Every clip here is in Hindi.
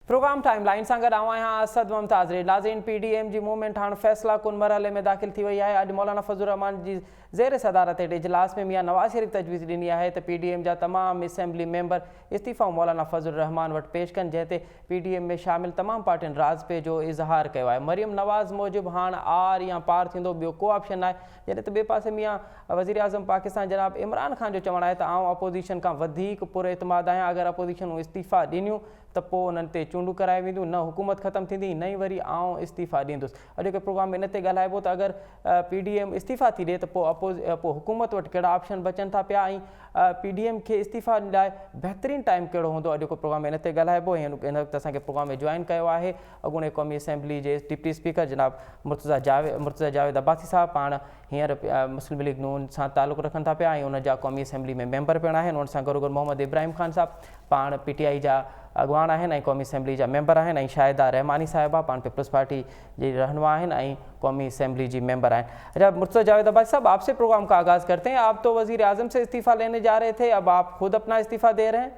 प्रोग्राम टाइमलाइन सां गॾु आऊं आहियां असद मुमताज़। नाज़रीन, PDM जी मूवमेंट हाणे फ़ैसला कुन मरहले में दाख़िल थी वई आहे। अॼु मौलाना फज़लुर रहमान जी ज़ेर सदारत हेठि इजलास में मियां नवाज़ शरीफ़ तजवीज़ ॾिनी आहे त PDM जा तमामु असेंबली मेंबर इस्तीफ़ा मौलाना फज़लुर रहमान वटि पेश कनि, जंहिं ते PDM में शामिल तमामु पार्टियुनि राज़पे जो इज़हार कयो आहे। मरियम नवाज़ मूजिबि हाणे आर या पार थींदो, ॿियो को ऑप्शन आहे। जॾहिं त ॿिए पासे मियां वज़ीर आज़म पाकिस्तान जनाब इमरान ख़ान जो चवणु आहे त आउं अपोज़िशन खां वधीक पुरएतमाद आहियां। अगरि अपोज़िशन इस्तीफ़ा ॾिनियूं त पोइ उन्हनि ते चूंडूं कराए वेंदियूं, न हुकूमत ख़तमु थींदी, न ई वरी आउं इस्तीफ़ा ॾींदुसि। अॼु के प्रोग्राम में इन ते ॻाल्हाइबो त अगरि PDM इस्तीफ़ा थी ॾिए त पोइ हुकूमत वटि कहिड़ा ऑप्शन बचनि था पिया, ऐं PDM खे इस्तीफ़ा लाइ बहितरीनु टाइम कहिड़ो हूंदो। अॼु को प्रोग्राम में इन ते ॻाल्हाइबो। ऐं इन वक़्तु असांखे प्रोग्राम में जॉइन कयो आहे अॻूणे क़ौमी असेंबली जे डिप्टी स्पीकर जनाब मुर्तज़ा जावेद अब्बासी साहब। पाण हींअर मुस्लिम लीग नून सां तालुक़ु रखनि था पिया ऐं उन जा क़ौमी असेंबली में मेंबर पिणु आहिनि। उन सां गॾोगॾु मोहम्मद इब्राहिम ख़ान साहब पाण PTI जा अॻवान आहिनि ऐं क़ौमी असेंबली जा मेंबर आहिनि, ऐं शाहिदा रहमानी साहिबा पाण पीपल्स पार्टी जी रहनुमा आहिनि ऐं कौमी असेंबली जी मेंबर आहिनि। अच्छा, मुर्तज़ा जावेद अब्बासी साहब, आपसे प्रोग्राम का आगाज़ करते हैं। आप तो वज़ीर आज़म से इस्तीफ़ा लेने जा रहे थे, अब आप खुद अपना इस्तीफ़ा दे रहे हैं।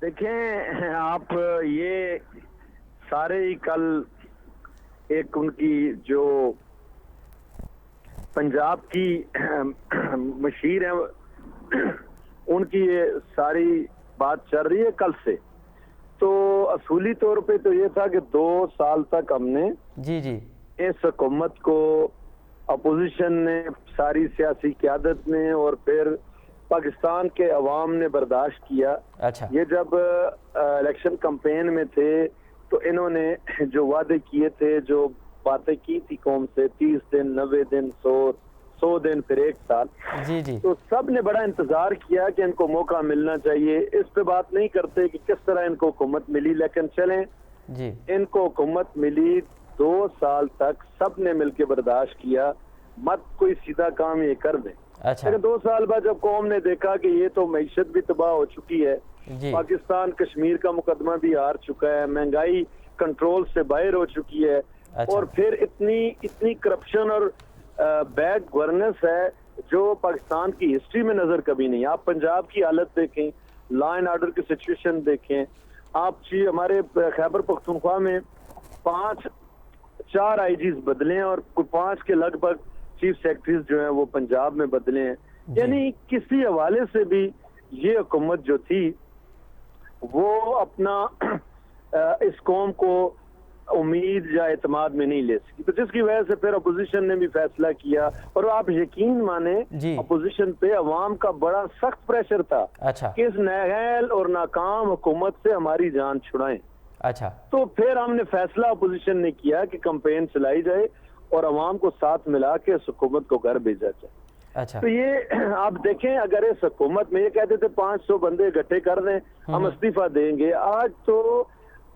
देखें, आप ये सारे ही कल एक उनकी जो पंजाब की मशीर है उनकी ये सारी बात चल रही है कल से। तो असूली तौर पे तो ये था कि 2 साल तक हमने जी इस हुकूमत को अपोजिशन ने, सारी सियासी क़यादत ने और फिर पाकिस्तान के अवाम ने बर्दाश्त किया। अच्छा, ये जब इलेक्शन कैंपेन में थे तो इन्होंने जो वादे किए थे, जो बातें की थी कौम से, 30 दिन, 90 दिन, 100 दिन, फिर 1 साल, जी तो सब ने बड़ा इंतजार किया कि इनको मौका मिलना चाहिए। इस पे बात नहीं करते कि किस तरह इनको हुकूमत मिली, लेकिन चलें जी, इनको हुकूमत मिली। 2 साल तक सब ने मिलकर बर्दाश्त किया, मत कोई सीधा काम ये कर दे। अच्छा, लेकिन 2 साल बाद जब कौम ने देखा कि ये तो मईशत भी तबाह हो चुकी है, जी, पाकिस्तान कश्मीर का मुकदमा भी हार चुका है, महंगाई कंट्रोल से बाहर हो चुकी है, अच्छा, और फिर इतनी करप्शन और बैड गवर्नेंस है जो पाकिस्तान की हिस्ट्री में नजर कभी नहीं। आप पंजाब की हालत देखें, लॉ एंड ऑर्डर की सिचुएशन देखें, आप हमारे खैबर पख्तूनख्वा में 4 IGs बदले हैं और 5 के लगभग चीफ सेक्रेटरीज जो हैं वो पंजाब में बदले हैं। यानी किसी हवाले से भी ये हुकूमत जो थी वो अपना इस कौम को उम्मीद या एतमाद में नहीं ले सकी, तो जिसकी वजह से फिर अपोजिशन ने भी फैसला किया। और आप यकीन माने अपोजिशन पे अवाम का बड़ा सख्त प्रेशर था। अच्छा, कि इस नाअहल और नाकाम हुकूमत से हमारी जान छुड़ाएं। अच्छा, तो फिर हमने फैसला अपोजिशन ने किया कि कैंपेन चलाई जाए और अवाम को साथ मिला के इस हुकूमत को घर भेजा जाए। अच्छा, तो ये आप देखें, अगर इस हुकूमत में ये कहते थे 500 बंदे इकट्ठे कर दें हम इस्तीफा देंगे, आज तो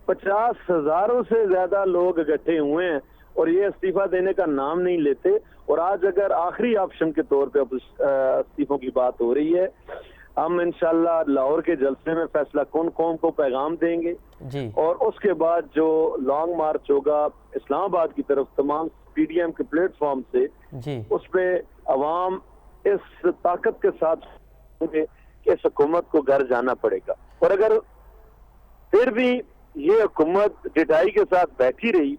50,000 से ज्यादा लोग इकट्ठे हुए हैं और ये इस्तीफा देने का नाम नहीं लेते। और आज अगर आखिरी ऑप्शन के तौर पे इस्तीफों की बात हो रही है, हम इंशाल्लाह लाहौर के जलसे में फैसला कौम को पैगाम देंगे जी, और उसके बाद जो लॉन्ग मार्च होगा इस्लामाबाद की तरफ तमाम PDM के प्लेटफॉर्म से जी, उस पे अवाम इस ताकत के साथ होंगे कि इस हुकूमत को घर जाना पड़ेगा। और अगर फिर भी ये हुकूमत ढिठाई के साथ बैठी रही,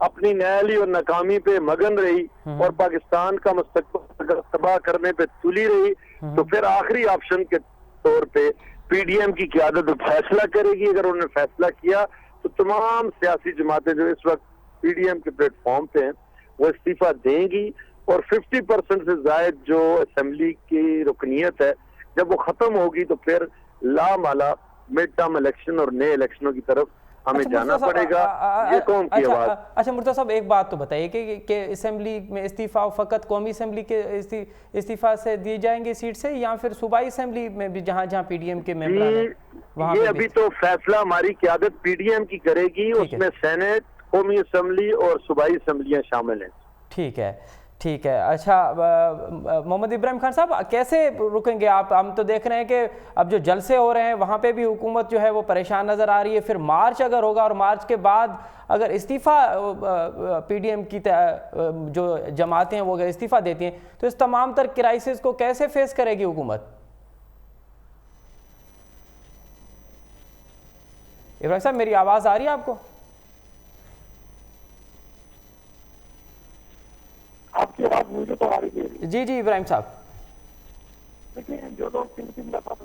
अपनी न्यायालय और नाकामी पे मगन रही और पाकिस्तान का मुस्तकबिल तबाह करने पे तुली रही, तो फिर आखिरी ऑप्शन के तौर पे PDM की क़यादत फैसला करेगी। अगर उन्होंने फैसला किया तो तमाम सियासी जमातें जो इस वक्त PDM के प्लेटफॉर्म पे हैं वो इस्तीफा देंगी और 50% से ज्यादा जो असेंबली की रुकनीत है जब वो खत्म होगी तो फिर लामाला मिड टर्म इलेक्शन और नए इलेक्शनों की तरफ हमें जाना पड़ेगा। ये कौम की आवाज। अच्छा मुर्तज़ा साहब, एक बात तो बताइए कि असेंबली में इस्तीफा फ़कत कौमी असेंबली के इस्तीफा से दी जाएंगे सीट से, या फिर सूबाई असेंबली में भी जहाँ PDM के मेंबर हैं वहाँ? ये अभी तो फैसला हमारी क़यादत PDM की करेगी, उसमें सेनेट, कौमी असेंबली और सूबाई असेंबलियाँ शामिल हैं। ठीक है, ठीक है। अच्छा, मोहम्मद इब्राहिम खान साहब, कैसे रुकेंगे आप? हम तो देख रहे हैं कि अब जो जलसे हो रहे हैं वहाँ पे भी हुकूमत जो है वो परेशान नज़र आ रही है। फिर मार्च अगर होगा और मार्च के बाद अगर इस्तीफ़ा PDM की जो जमातें हैं वो अगर इस्तीफ़ा देती हैं तो इस तमाम तर क्राइसिस को कैसे फेस करेगी हुकूमत? इब्राहिम साहब मेरी आवाज़ आ रही है आपको? आपकी आवाज मुझे तो आ रही है। जी जी इब्राहिम साहब। देखिए, जो लोग 3-3 दफा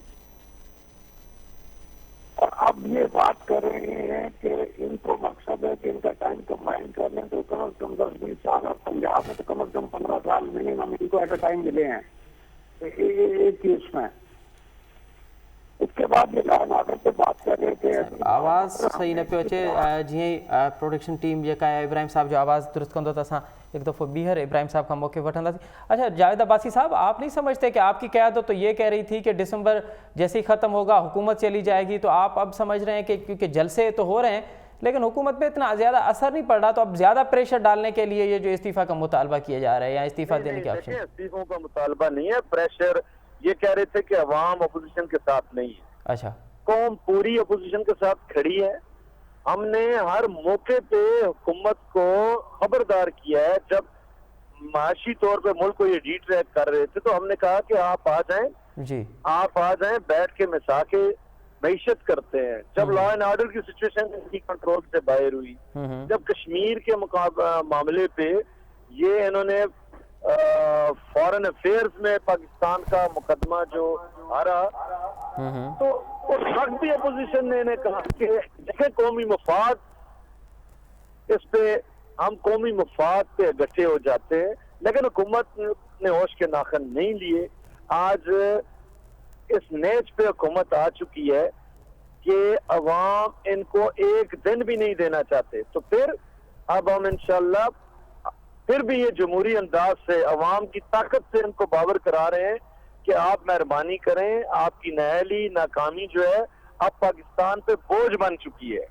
और अब ये बात कर रहे हैं कि इनको मकसद है कि इनका टाइम कंबाइन कर लें, तो कम से कम 10-20 साल, और पंजाब में तो कम से कम 15 साल मिनिमम इनको एट अ टाइम मिले हैं एक केस में। उसके बाद ये लॉ एंड ऑर्डर पे बात कर रहे थे। आवाज़ सही न पियो अचे। जीअं प्रोडक्शन टीम जेका आहे इब्राहिम साहब जो आवाज़ दुरुस्त कंदो त असां एक दफ़ो ॿीहर इब्राहिम साहब का मौके वठंदासीं। अच्छा जावेद अब्बासी साहब, आप नहीं समझते कि आपकी क़यादत तो ये कह रही थी कि दिसंबर जैसे ही ख़त्म होगा हुकूमत चली जाएगी, तो आप अब समझ रहे हैं कि क्योंकि जलसे तो हो रहे हैं लेकिन हुकूमत पे इतना ज़्यादा असर नहीं पड़ रहा, तो अब ज़्यादा प्रेशर डालने के लिए ये जो इस्तीफ़ा का मुतालबा किया जा रहा है या इस्तीफ़ा देने के ऑप्शन? इस्तीफों का मुतालबा नहीं है, प्रेशर। ये कह रहे थे कि अवाम अपोजिशन के साथ नहीं है। अच्छा, कौम पूरी अपोजिशन के साथ खड़ी है। हमने हर मौके पे हुकूमत को खबरदार किया है। जब माशी तौर पे मुल्क को ये डिट्रैक कर रहे थे तो हमने कहा कि आप आ जाएं, जी आप आ जाएं, बैठ के मिसा के मैशत करते हैं। जब लॉ एंड ऑर्डर की सिचुएशन इनकी कंट्रोल से बाहर हुई, जब कश्मीर के मामले पे ये इन्होंने फॉरेन अफेयर्स में पाकिस्तान का मुकदमा जो हारा, तो उस वक्त भी अपोजिशन ने इन्हें कहा कि देखें कौमी मफाद, इस पे हम कौमी मफाद पे इकट्ठे हो जाते हैं, लेकिन हुकूमत ने होश के नाखन नहीं लिए। आज इस नेच पे हुकूमत आ चुकी है कि अवाम इनको एक दिन भी नहीं देना चाहते। तो फिर अब हम इंशाल्लाह फिर भी ये जमहूरी अंदाज से अवाम की ताकत से इनको बावर करा रहे हैं कि आप मेहरबानी करें, आपकी नाअहली नाकामी जो है अब पाकिस्तान पे बोझ बन चुकी है।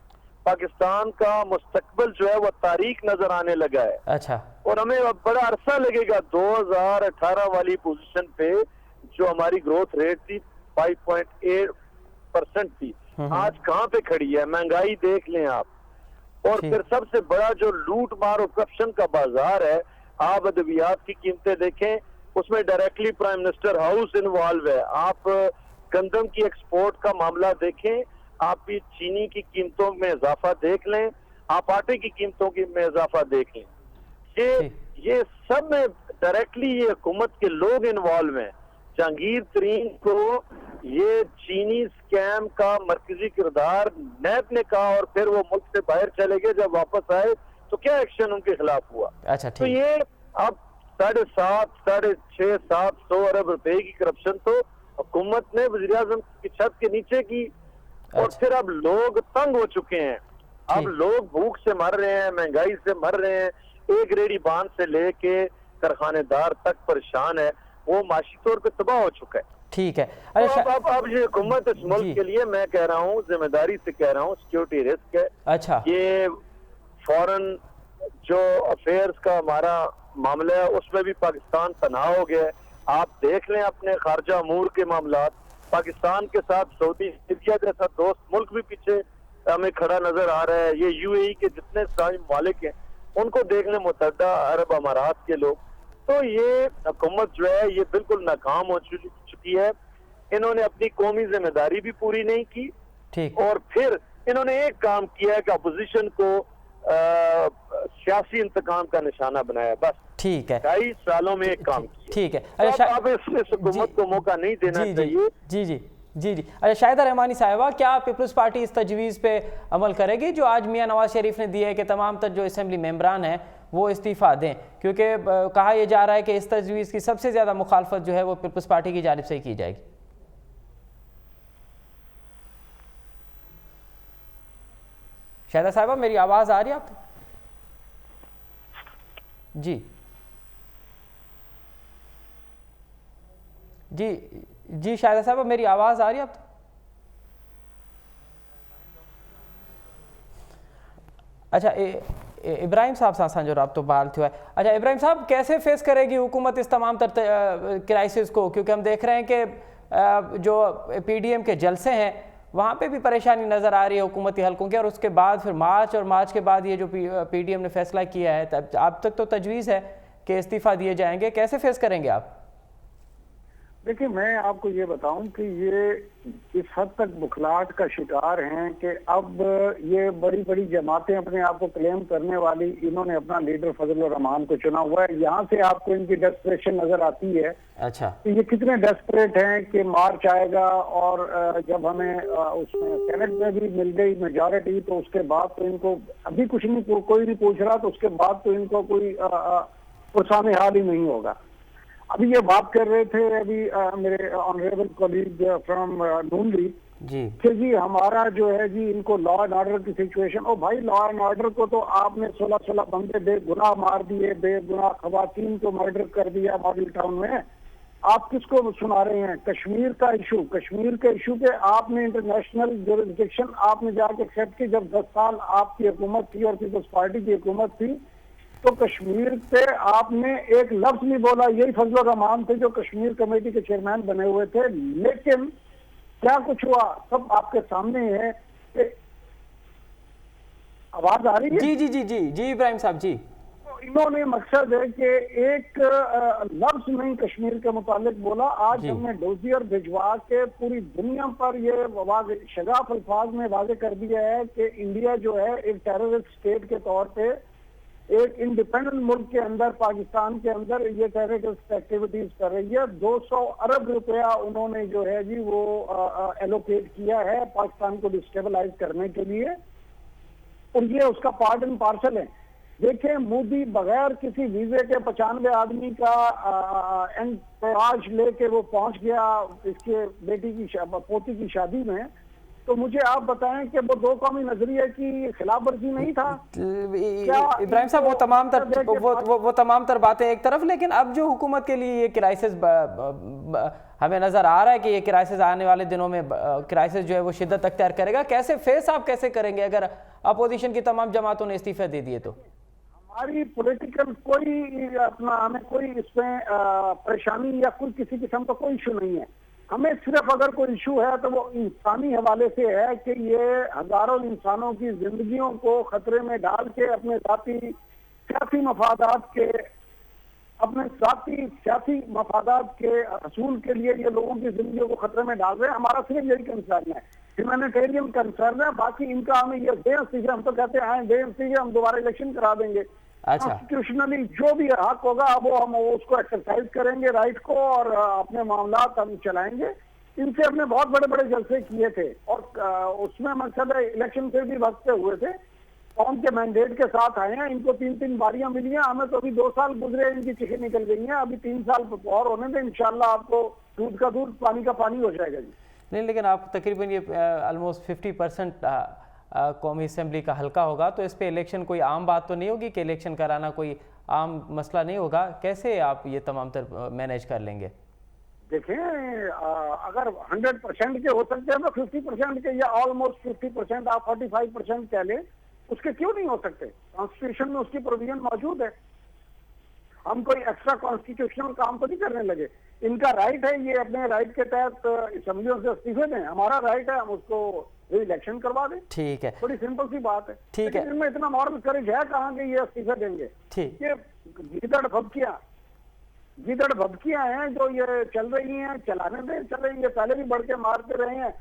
पाकिस्तान का मुस्तकबिल जो है वो तारीख नजर आने लगा है। अच्छा, और हमें अब बड़ा अरसा लगेगा 2018 वाली पोजीशन पे जो हमारी ग्रोथ रेट थी 5.8% थी, आज कहाँ पे खड़ी है? महंगाई देख लें आप। और फिर सबसे बड़ा जो लूट मार और करप्शन का बाजार है, आप अद्वियात की कीमतें देखें, उसमें directly prime minister house involve है। आप गंदम की एक्सपोर्ट का मामला देखें, आप चीनी की कीमतों में इजाफा देख लें, आप आटे की कीमतों में इजाफा देख लें। ये सब में डायरेक्टली ये हुकूमत के लोग इन्वॉल्व हैं। जहांगीर तरीन को ये चीनी स्कैम का मरकजी किरदार नैब ने कहा और फिर वो मुल्क से बाहर चले गए। जब वापस आए तो क्या एक्शन उनके खिलाफ हुआ? अच्छा, तो ये अब 6.5-700 अरब रुपए की करप्शन तो हुकूमत ने वज़ीर आज़म की छत के नीचे की। और फिर अब लोग तंग हो चुके हैं, अब लोग भूख से मर रहे हैं, महंगाई से मर रहे हैं, एक रेडी बांध से लेके कारखानेदार तक परेशान है, वो माशी तौर पे तबाह हो चुका है। ठीक है। तो अब ये हुकूमत इस मुल्क के लिए, मैं कह रहा हूँ, जिम्मेदारी से कह रहा हूँ, सिक्योरिटी रिस्क है। अच्छा, ये फॉरेन जो अफेयर्स का हमारा मामला है उसमें भी पाकिस्तान तनाव हो गया है। आप देख लें अपने खारजा अमूर के मामलात, पाकिस्तान के साथ सऊदी अरबिया जैसा दोस्त मुल्क भी पीछे हमें खड़ा नजर आ रहा है। ये यूएई के जितने सारे मालिक हैं उनको देख लें, मुत्तहदा अरब अमारात के लोग। तो ये हुकूमत जो है ये बिल्कुल नाकाम हो चुकी है। इन्होंने अपनी कौमी जिम्मेदारी भी पूरी नहीं की। ठीक। और फिर इन्होंने एक काम किया है कि अपोजिशन को सियासी इंतकाम का निशाना बनाया। बस ठीक है, 2.5 सालों में एक काम किया। ठीक है। अच्छा, अब इस हुकूमत को मौका नहीं देना चाहिए। जी जी जी जी। अच्छा शाहिदा रहमानी साहिबा, क्या पीपल्स पार्टी इस तजवीज़ पे अमल करेगी जो आज मियां नवाज शरीफ ने दी है कि तमाम तर जो असम्बली मेंबरान हैं वो इस्तीफ़ा दें? क्योंकि कहा यह जा रहा है कि इस तजवीज़ की सबसे ज़्यादा मुखालफत जो है वो पीपल्स पार्टी की जानिब से ही की जाएगी। शाहिदा साहिबा मेरी आवाज़ आ रही है आपको? जी जी जी शाहिदा साहिबा मेरी आवाज़ आ रही है आपको? अच्छा, इब्राहिम साहब सां असांजो राब्तो बहाल थियो है। अच्छा इब्राहिम साहब, कैसे फेस करेगी हुकूमत इस तमाम तर क्राइसिस को? क्योंकि हम देख रहे हैं कि जो पीडीएम के जलसे हैं वहाँ पे भी परेशानी नज़र आ रही है हुकूमती हलकों की, और उसके बाद फिर मार्च और मार्च के बाद ये जो पीडीएम ने फैसला किया है, तब अब तक तो तजवीज़ है कि इस्तीफ़ा दिए जाएंगे, कैसे फेस करेंगे आप? देखिए, मैं आपको ये बताऊं कि ये इस हद तक बुखलाहट का शिकार हैं कि अब ये बड़ी बड़ी जमातें अपने आप को क्लेम करने वाली, इन्होंने अपना लीडर फजलुर रहमान को चुना हुआ है। यहाँ से आपको इनकी डेस्परेशन नजर आती है। अच्छा, तो ये कितने डेस्परेट हैं कि मार्च आएगा और जब हमें उसमें सेनेट में भी मिल गई मेजॉरिटी, तो उसके बाद तो इनको अभी कुछ नहीं, कोई नहीं पूछ रहा, तो उसके बाद तो इनको कोई पुरसाने हाल ही नहीं होगा। अभी ये बात कर रहे थे अभी मेरे honourable colleague from Noon League ji कि जी हमारा जो है जी इनको लॉ एंड ऑर्डर की सिचुएशन। ओ भाई, लॉ एंड ऑर्डर को तो आपने 16 बंदे बेगुनाह मार दिए, बेगुनाह खवातीन को मर्डर कर दिया मॉडल टाउन में। आप किसको सुना रहे हैं? कश्मीर का इशू पे आपने इंटरनेशनल जुरिस्डिक्शन आपने जाके एक्सेप्ट की। जब 10 साल आपकी हुकूमत थी और पीपल्स पार्टी की हुकूमत थी, तो कश्मीर पे आपने एक लफ्ज नहीं बोला। यही फजलुर रहमान थे जो कश्मीर कमेटी के चेयरमैन बने हुए थे। लेकिन क्या कुछ हुआ सब आपके सामने है। आवाज आ रही है? जी जी जी जी जी इब्राहिम साहब जी। इन्होंने मकसद है कि एक लफ्ज नहीं कश्मीर के मुतालिक बोला। आज हमने डोजियर भिजवा के पूरी दुनिया पर ये शगाफ अल्फाज में वाजे कर दिया है कि इंडिया जो है एक टेररिस्ट स्टेट के तौर पे एक इंडिपेंडेंट मुल्क के अंदर, पाकिस्तान के अंदर ये टेररिस्ट एक्टिविटीज कर रही है। 200 अरब रुपया उन्होंने जो है जी वो एलोकेट किया है पाकिस्तान को डिस्टेबलाइज करने के लिए, और ये उसका पार्ट एंड पार्सल है। देखें, मोदी बगैर किसी वीजे के 95 आदमी का एंटोराज लेके वो पहुंच गया इसके बेटी की पोती की शादी में। तो मुझे आप बताएं कि वो दो कौमी नजरिए की खिलाफ वर्जी नहीं था? इब्राहिम साहब, वो तमाम तर बातें एक तरफ, लेकिन अब जो हुकूमत के लिए ये क्राइसिस हमें नजर आ रहा है कि ये क्राइसिस आने वाले दिनों में क्राइसिस जो है वो शिद्दत अख्तियार करेगा। कैसे फेस आप कैसे करेंगे अगर अपोजिशन की तमाम जमातों ने इस्तीफे दे दिए? तो हमारी पॉलिटिकल कोई अपना हमें कोई इसमें परेशानी या कोई किसी किस्म का कोई इशू नहीं है। हमें सिर्फ अगर कोई इशू है तो वो इंसानी हवाले से है कि ये हजारों इंसानों की जिंदगियों को खतरे में डाल के अपने जाती सियासी मफादात के हसूल के लिए ये लोगों की जिंदगियों को खतरे में डाल रहे हैं। हमारा सिर्फ यही कंसर्न है, ह्यूमैनिटेरियन कंसर्न है। बाकी इनका हमें ये बेइस्तीफे, हम तो कहते हैं बेइस्तीफे, हम दोबारा इलेक्शन करा देंगे। अच्छा, कॉन्स्टिट्यूशनली जो भी हक होगा वो हम उसको एक्सरसाइज करेंगे राइट को, और अपने मामला हम चलाएंगे। इनसे हमने बहुत बड़े बड़े जलसे किए थे और उसमें मकसद है इलेक्शन से भी वक्त पे हुए थे, कौन के मैंडेट के साथ आए हैं। इनको 3-3 बारियां मिली हैं, हमें तो अभी 2 साल गुजरे, इनकी चिट्ठी निकल गई है। अभी 3 साल और होने दें, इंशाल्लाह आपको दूध का दूध पानी का पानी हो जाएगा जी। नहीं, लेकिन आप तकरीबन ये ऑलमोस्ट 50% कौमी असेंबली का हल्का होगा, तो इस पे इलेक्शन कोई आम बात तो नहीं होगी कि इलेक्शन कराना कोई आम मसला नहीं होगा। कैसे आप ये तमाम तर मैनेज कर लेंगे? देखें, अगर 100% के हो सकते हैं तो 50% के या ऑलमोस्ट 50%, आप 45% कह लें, उसके क्यों नहीं हो सकते? कॉन्स्टिट्यूशन में उसकी प्रोविजन मौजूद है। हम कोई एक्स्ट्रा कॉन्स्टिट्यूशनल काम तो नहीं करने लगे। इनका राइट है, ये अपने राइट के तहत असेंबलियों से इस्तीफे दें। हमारा राइट है, हम उसको इलेक्शन करवा दें। ठीक है, बड़ी सिंपल सी बात है। ठीक है, इनमें इतना मॉरल करेज है कहाँ कि ये इस्तीफे देंगे? ठीक, ये गीदड़ भबकियां हैं जो ये चल रही हैं, चलाने दें, चले। ये पहले भी बढ़ के मारते रहे हैं।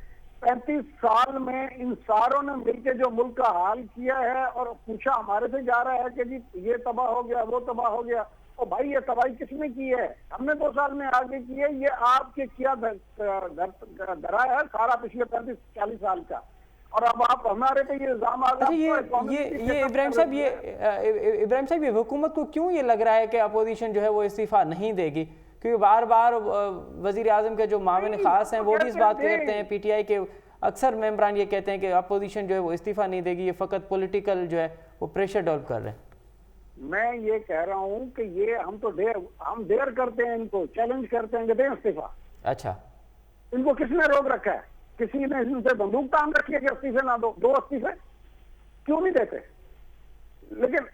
35 साल में इन सारों ने मिलकर जो मुल्क का हाल किया है, और पूछा हमारे से जा रहा है कि जी ये तबाह हो गया, वो तबाह हो गया। और भाई ये तबाही किसने की है? हमने 2 साल में आगे की है। ये आपके किया धरा है सारा पिछले 35-40 साल का, और अब आप हमारे पे ये इल्जाम आ गया। ये इब्राहिम साहब, ये हुकूमत को क्यों ये लग रहा है कि अपोजिशन जो है वो इस्तीफा नहीं देगी? क्योंकि बार बार वजीर आजम के जो मामले खास हैं वो भी इस बात को करते हैं, PTI के अक्सर मेंबरान ये कहते हैं कि अपोजिशन जो है वो इस्तीफा नहीं देगी, ये फकत पॉलिटिकल जो है वो प्रेशर डेवलप कर रहे हैं। मैं ये कह रहा हूँ कि ये हम डेयर करते हैं, इनको चैलेंज करते हैं कि दें इस्तीफा। अच्छा, इनको किसने रोक रखा है? किसी ने इनसे बंदूक तान रखी है कि इस्तीफे ना दो? 2 इस्तीफे क्यों नहीं देते? लेकिन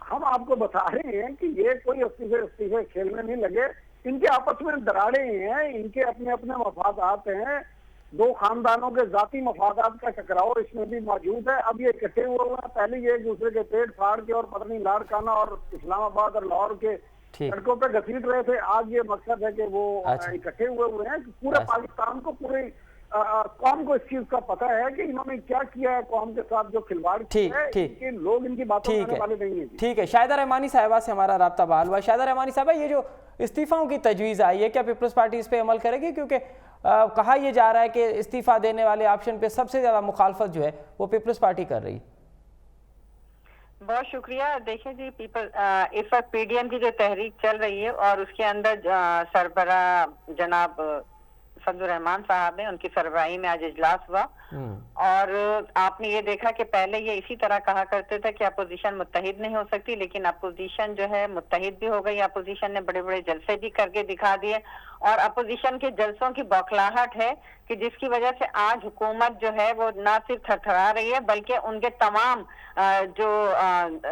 हम आपको बता रहे हैं कि ये कोई इस्तीफे खेल में नहीं लगे। इनके आपस में दराड़े हैं, इनके अपने अपने मफादात हैं। 2 खानदानों के जाती मफादात का टकराव इसमें भी मौजूद है। अब ये इकट्ठे हुए हैं, पहले ये एक दूसरे के पेट फाड़ के और पता नहीं लाड़काना और इस्लामाबाद और लाहौर के ठीक। सड़कों पे घसीट रहे थे। आज ये मकसद है कि वो इकट्ठे हुए हैं। पूरे पाकिस्तान को, पूरे कौम को इस चीज का पता है कि इन्होंने क्या किया है कौम के साथ, जो खिलवाड़ किया है। कि लोग इनकी बातों में आने वाले नहीं है। ठीक है, शाहिदा रहमानी साहिबा से हमारा राब्ता बहाल हुआ। शाहिदा रहमानी साहिबा, ये जो इस्तीफाओं की तजवीज़ आई है, क्या पीपल्स पार्टी इस पे अमल करेगी? क्योंकि कहा यह जा रहा है कि इस्तीफा देने वाले ऑप्शन पे सबसे ज़्यादा मुखालफत जो है वो पीपल्स पार्टी कर रही है। बहुत शुक्रिया। देखिए जी, इस वक्त पीडीएम की जो तहरीक चल रही है और उसके अंदर सरबरा जनाब फजलुर रहमान साहब है, उनकी सरबराही में आज इजलास हुआ। और आपने ये देखा कि पहले ये इसी तरह कहा करते थे कि अपोजिशन मुत्तहिद नहीं हो सकती, लेकिन अपोजिशन जो है मुत्तहिद भी हो गई। अपोजिशन ने बड़े बड़े जलसे भी करके दिखा दिए और अपोजिशन के जलसों की बौखलाहट है कि जिसकी वजह से आज हुकूमत जो है वो ना सिर्फ थरथरा रही है बल्कि उनके तमाम जो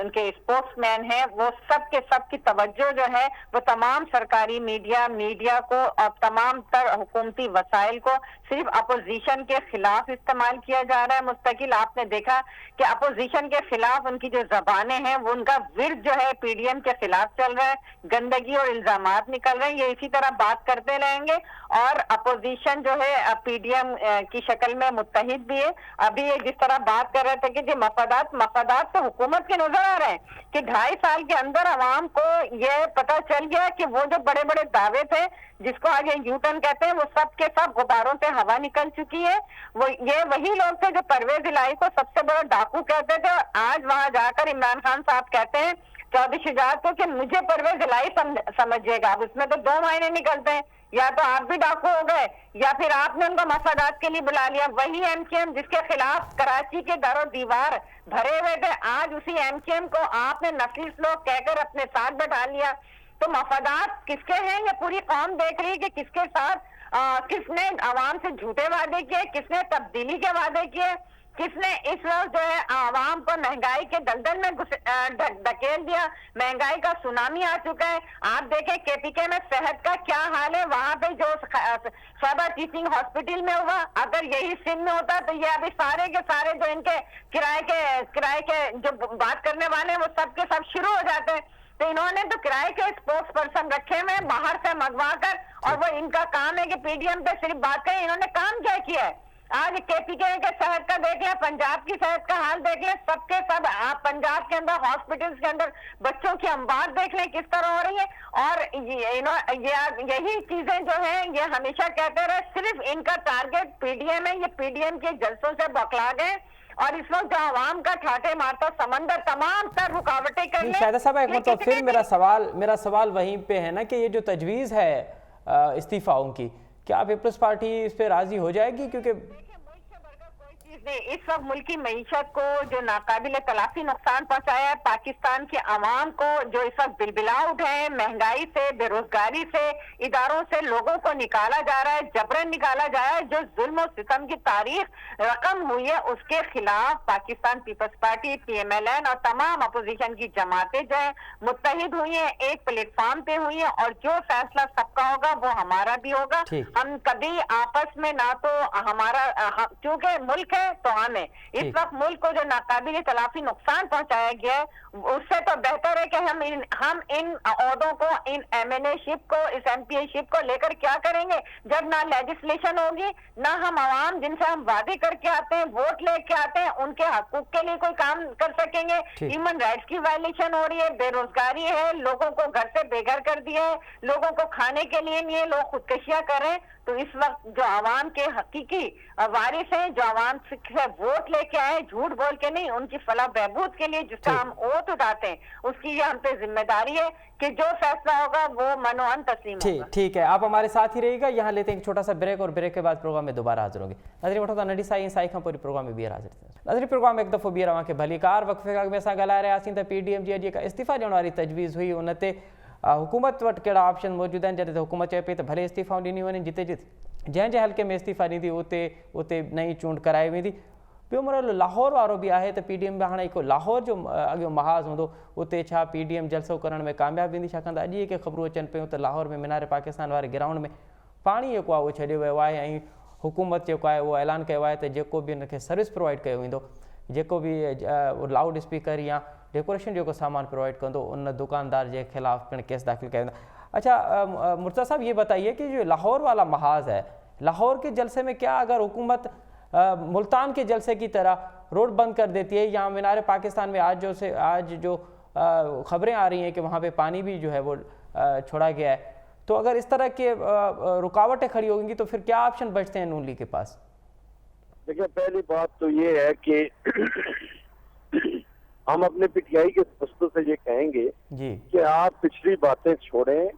उनके स्पोक्समैन हैं वो सब के सब की तवज्जो जो है वो तमाम सरकारी मीडिया को और तमाम तर हुकूमती वसाइल को सिर्फ अपोजिशन के खिलाफ इस्तेमाल किया जा रहा है मुस्तकिल। आपने देखा कि अपोजिशन के खिलाफ उनकी जो जबानें हैं वो उनका विर्द जो है पीडीएम के खिलाफ चल रहा है, गंदगी और इल्जामात निकल रहे हैं। ये इसी तरह बात करते रहेंगे और अपोजिशन जो है पीडीएम की शक्ल में मुत्तहिद भी है। अभी ये जिस तरह बात कर रहे थे कि जो मफादात तो हुकूमत के नजर आ रहे हैं कि 2.5 साल के अंदर अवाम को ये पता चल गया कि वो जो बड़े बड़े दावे थे जिसको आज ये यूटर्न कहते हैं वो सब के सब गुब्बारों से हवा निकल चुकी है। वो ये वही लोग थे जो परवेज इलाही को सबसे बड़ा डाकू कहते थे और आज वहां जाकर इमरान खान साहब कहते हैं चौधरी शुजात को कि मुझे परवेज इलाही समझिएगा। अब इसमें तो 2 मायने निकलते हैं, या तो आप भी डाकू हो गए या फिर आपने उनको मफादात के लिए बुला लिया। वही एमकेएम जिसके खिलाफ कराची के दरो दीवार भरे हुए थे, आज उसी एमकेएम को आपने नस्ली लोग कहकर अपने साथ बैठा लिया। तो मफादात किसके हैं ये पूरी कौम देख रही है कि किसके साथ किसने आवाम से झूठे वादे किए, किसने तब्दीली के वादे किए, किसने इस वक्त जो है आवाम को महंगाई के दलदल में धकेल दिया। महंगाई का सुनामी आ चुका है। आप देखें केपीके में सेहत का क्या हाल है। वहां पे जो सादा टीचिंग हॉस्पिटल में हुआ, अगर यही सिंध में होता तो ये अभी सारे के सारे जो इनके किराए के जो बात करने वाले हैं वो सब के सब शुरू हो जाते हैं। तो इन्होंने तो किराए के स्पोक्स पर्सन रखे हुए बाहर से मंगवा कर, और वो इनका काम है कि पीडीएम पे सिर्फ बात करें। इन्होंने काम क्या किया है? आज केपीके के सेहत का देख लें, पंजाब की सेहत का हाल देख लें, सबके सब आप पंजाब के अंदर हॉस्पिटल्स के अंदर बच्चों की अमवात देख लें किस तरह हो रही है। और यही चीजें जो है ये हमेशा कहते रहे, सिर्फ इनका टारगेट पीडीएम है। ये पीडीएम के जलसों से बौखला गए और इस वक्त जो आवाम का ठाटे मारता समंदर तमाम तर रुकावटें कर ले। शाहिदा साहब, एक मतलब फिर मेरा सवाल वहीं पे है ना कि ये जो तजवीज है इस्तीफाओं की, क्या पीपल्स पार्टी इस पे राजी हो जाएगी? क्योंकि इस वक्त मुल्क की मईशत को जो नाकाबिल तलाफी नुकसान पहुंचाया है, पाकिस्तान के अवाम को जो इस वक्त बिलबिला उठे हैं, महंगाई से, बेरोजगारी से, इदारों से लोगों को निकाला जा रहा है, जबरन निकाला जा रहा है, जो जुल्म और सितम की तारीख रकम हुई है उसके खिलाफ पाकिस्तान पीपल्स पार्टी, PMLN और तमाम अपोजिशन की जमातें जो है मुत्तहिद हुई है, एक प्लेटफॉर्म पे हुई है और जो फैसला सबका होगा वो हमारा भी होगा। हम कभी आपस में ना तो हमारा क्योंकि मुल्क है तो हमें इस वक्त मुल्क को जो नाकाबिल तलाफी नुकसान पहुंचाया गया है उससे तो बेहतर है कि हम इन ओहदों को, इन MNA शिप को, इस MPA शिप को लेकर क्या करेंगे जब ना लेजिस्लेशन होगी, ना हम आवाम जिनसे हम वादे करके आते हैं, वोट लेके आते हैं, उनके हकूक के लिए कोई काम कर सकेंगे। ह्यूमन राइट्स की वायलेशन हो रही है, बेरोजगारी है, लोगों को घर से बेघर कर दिया है, लोगों को खाने के लिए नहीं है, लोग खुदकशियां कर रहे हैं। तो इस वक्त जो आवाम के हकीकी वारिस हैं, जो आवाम से वोट लेके आए, झूठ बोल के नहीं, उनकी फलाह बहबूद के लिए जिसका हम ओत उठाते हैं, उसकी ये हम पे जिम्मेदारी है कि जो फैसला होगा वो मनोअन तस्लीम होगा। ठीक है, आप हमारे साथ ही रहिएगा। यहाँ लेते हैं एक छोटा सा ब्रेक और ब्रेक के बाद प्रोग्राम में दोबारा हाजिर होंगे। नजरी वठो नडी साई खां पूरी प्रोग्राम में ॿीहर हाजिर नजरी प्रोग्राम एक दफ़ो ॿीहर अव्हांखे भली कार वक़्फ़े खां में असां ॻाल्हाए रहियासीं त PDM जी अॼु जेका इस्तीफ़ा ॾियण वारी तजवीज़ हुई उन ते हुकूमत वटि कहिड़ा ऑप्शन मौजूदु आहिनि। जॾहिं त हुकूमत चए पई त भले इस्तीफ़ाऊं ॾिनियूं वञनि, जिते जंहिं हल्के में इस्तीफ़ा ॾींदी उते नई चूंड कराई वेंदी। ॿियो मुरल लाहौर वारो बि आहे त PDM में हाणे हिकु लाहौर जो अॻियो महाज़ हूंदो, उते छा PDM जलसो करण में कामयाबु वेंदी? छाकाणि त अॼु जेके ख़बरूं अचनि पियूं त लाहौर में मीनार पाकिस्तान वारे ग्राउंड में पाणी जेको आहे उहो छॾियो वियो आहे ऐं हुकूमत जेको आहे उहो ऐलान कयो आहे त जेको बि हुनखे सर्विस प्रोवाइड कयो वेंदो जेको भी लाउड स्पीकर या डेकोरेशन जो सामान प्रोवाइड कंदो उन दुकानदार के खिलाफ पिण केस दाखिल कया वेंदा। अच्छा मुर्तज़ा साहब, ये बताइए कि जो लाहौर वाला महाज है, लाहौर के जलसे में क्या अगर हुकूमत मुल्तान के जलसे की तरह रोड बंद कर देती है, या मीनार पाकिस्तान में आज जो खबरें आ रही हैं कि वहाँ पे पानी भी जो है वो छोड़ा गया है, तो अगर इस तरह के रुकावटें खड़ी होंगी तो फिर क्या ऑप्शन बचते हैं नून लीग के पास? देखिए, पहली बात तो ये है कि हम अपने पीटीआई के दोस्तों से ये कहेंगे जी कि आप पिछली बातें छोड़ें,